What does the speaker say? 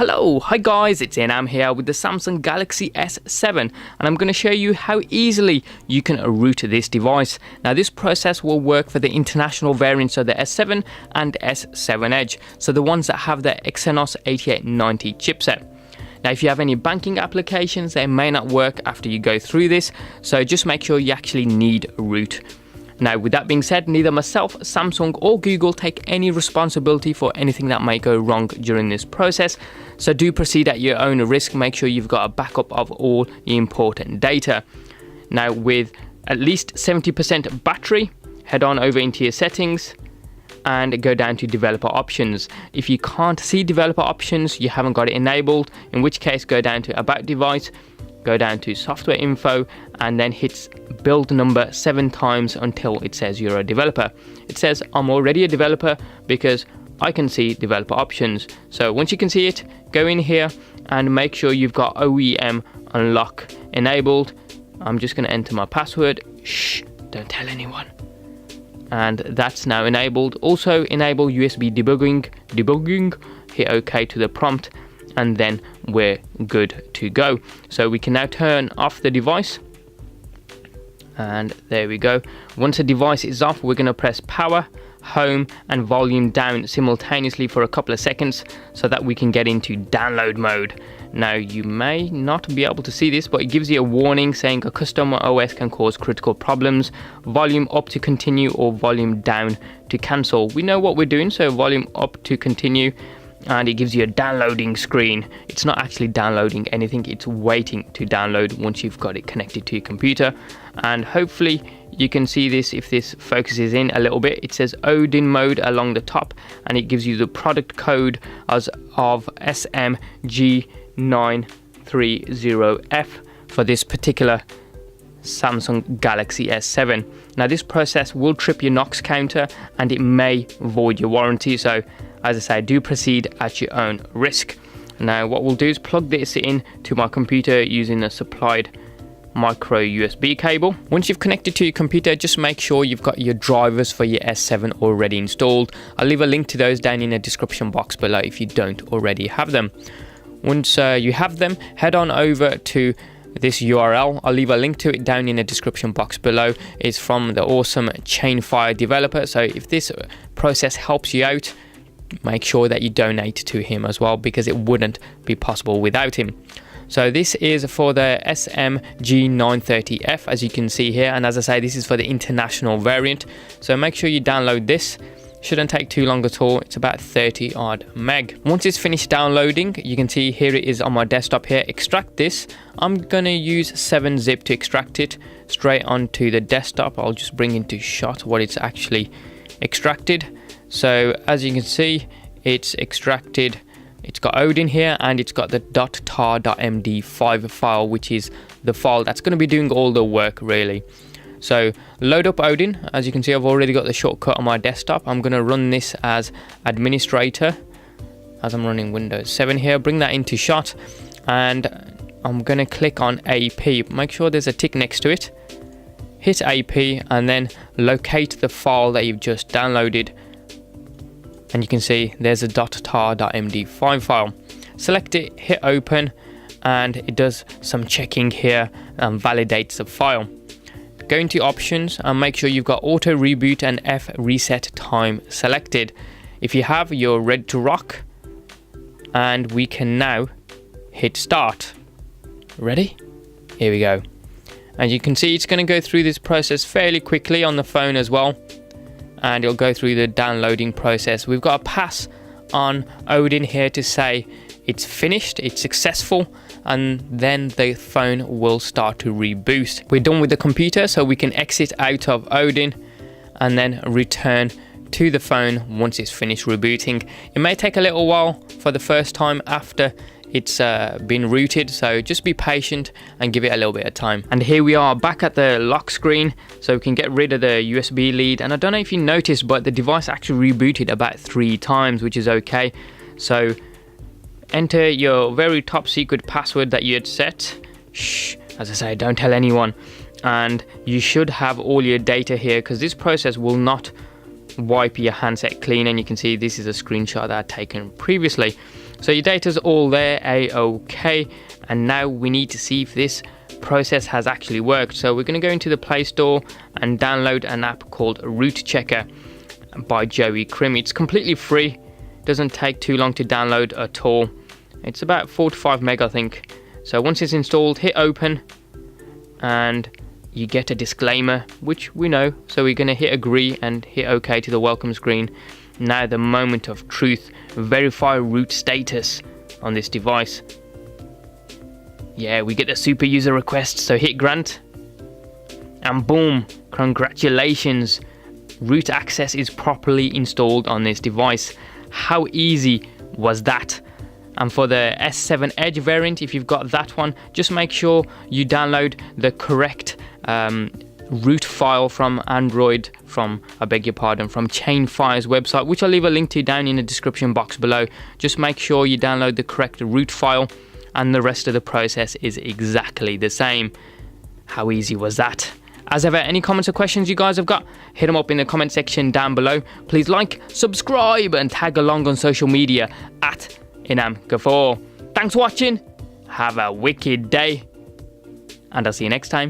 Hi guys, it's Anam here with the Samsung Galaxy S7, and I'm going to show you how easily you can root this device. Now this process will work for the international variants of the S7 and S7 Edge, so the ones that have the Exynos 8890 chipset. Now if you have any banking applications, they may not work after you go through this, so just make sure you actually need root. Now, with that being said, neither myself, Samsung or Google take any responsibility for anything that may go wrong during this process, so do proceed at your own risk. Make sure you've got a backup of all the important data. Now, with at least 70% battery, head on over into your settings and go down to developer options. If you can't see developer options, you haven't got it enabled, in which case go down to about device, go down to software info, and then hit build number 7 times until it says you're a developer. It says I'm already a developer because I can see developer options. So once you can see it, go in here and make sure you've got OEM unlock enabled. I'm just going to enter my password. Shh, don't tell anyone. And that's now enabled. Also enable USB debugging, hit OK to the prompt, and then we're good to go. So we can now turn off the device, and there we go. Once the device is off, we're going to press power, home and volume down simultaneously for a couple of seconds so that we can get into download mode. Now you may not be able to see this, but it gives you a warning saying a custom OS can cause critical problems. Volume up to continue or volume down to cancel. We know what we're doing, so volume up to continue, and it gives you a downloading screen. It's not actually downloading anything, it's waiting to download once you've got it connected to your computer. And hopefully you can see this if this focuses in a little bit. It says Odin mode along the top, and it gives you the product code as of SMG930F for this particular Samsung Galaxy S7. Now this process will trip your Knox counter and it may void your warranty, so as I say, do proceed at your own risk. Now what we'll do is plug this in to my computer using a supplied micro USB cable. Once you've connected to your computer, just make sure you've got your drivers for your S7 already installed. I'll leave a link to those down in the description box below if you don't already have them. Once you have them, head on over to this URL. I'll leave a link to it down in the description box below. It's from the awesome Chainfire developer, so if this process helps you out, make sure that you donate to him as well, because it wouldn't be possible without him. So this is for the SMG930F, as you can see here, and as I say, this is for the international variant, so make sure you download this. Shouldn't take too long at all. It's about 30 odd meg. Once it's finished downloading, you can see here it is on my desktop here. Extract this. I'm gonna use 7-zip to extract it straight onto the desktop. I'll just bring into shot what it's actually extracted. So as you can see, it's extracted. It's got Odin here, and it's got the .tar.md5 file, which is the file that's going to be doing all the work really. So load up Odin. As you can see, I've already got the shortcut on my desktop. I'm going to run this as administrator, as I'm running Windows 7 here. Bring that into shot, and I'm going to click on AP. Make sure there's a tick next to it. Hit AP, and then locate the file that you've just downloaded. And you can see there's a .tar.md5 file. Select it, hit open, and it does some checking here and validates the file. Go into options and make sure you've got auto reboot and F reset time selected. If you have, you're ready to rock, and we can now hit start. Ready? Here we go. And you can see it's going to go through this process fairly quickly on the phone as well, and it'll go through the downloading process. We've got a pass on Odin here to say it's finished, it's successful, and then the phone will start to reboot. We're done with the computer, so we can exit out of Odin and then return to the phone once it's finished rebooting. It may take a little while for the first time after it's been rooted, so just be patient and give it a little bit of time. And here we are back at the lock screen, so we can get rid of the USB lead. And I don't know if you noticed, but the device actually rebooted about 3 times, which is okay. So enter your very top secret password that you had set. Shh, as I say, don't tell anyone. And you should have all your data here, because this process will not wipe your handset clean. And you can see this is a screenshot that I'd taken previously. So your data's all there, a-okay, and now we need to see if this process has actually worked. So we're going to go into the Play Store and download an app called Root Checker by Joey Crim. It's completely free, doesn't take too long to download at all. It's about 4 to 5 meg, I think. So once it's installed, hit open and you get a disclaimer, which we know. So we're going to hit agree and hit OK to the welcome screen. Now the moment of truth. Verify root status on this device. Yeah, we get the super user request, so hit grant. And boom, congratulations. Root access is properly installed on this device. How easy was that? And for the S7 Edge variant, if you've got that one, just make sure you download the correct root file from Android, from Chainfire's website, which I'll leave a link to down in the description box below. Just make sure you download the correct root file and the rest of the process is exactly the same. How easy was that? As ever, any comments or questions you guys have got, hit them up in the comment section down below. Please like, subscribe and tag along on social media at Inam Ghafoor. Thanks for watching, have a wicked day, and I'll see you next time.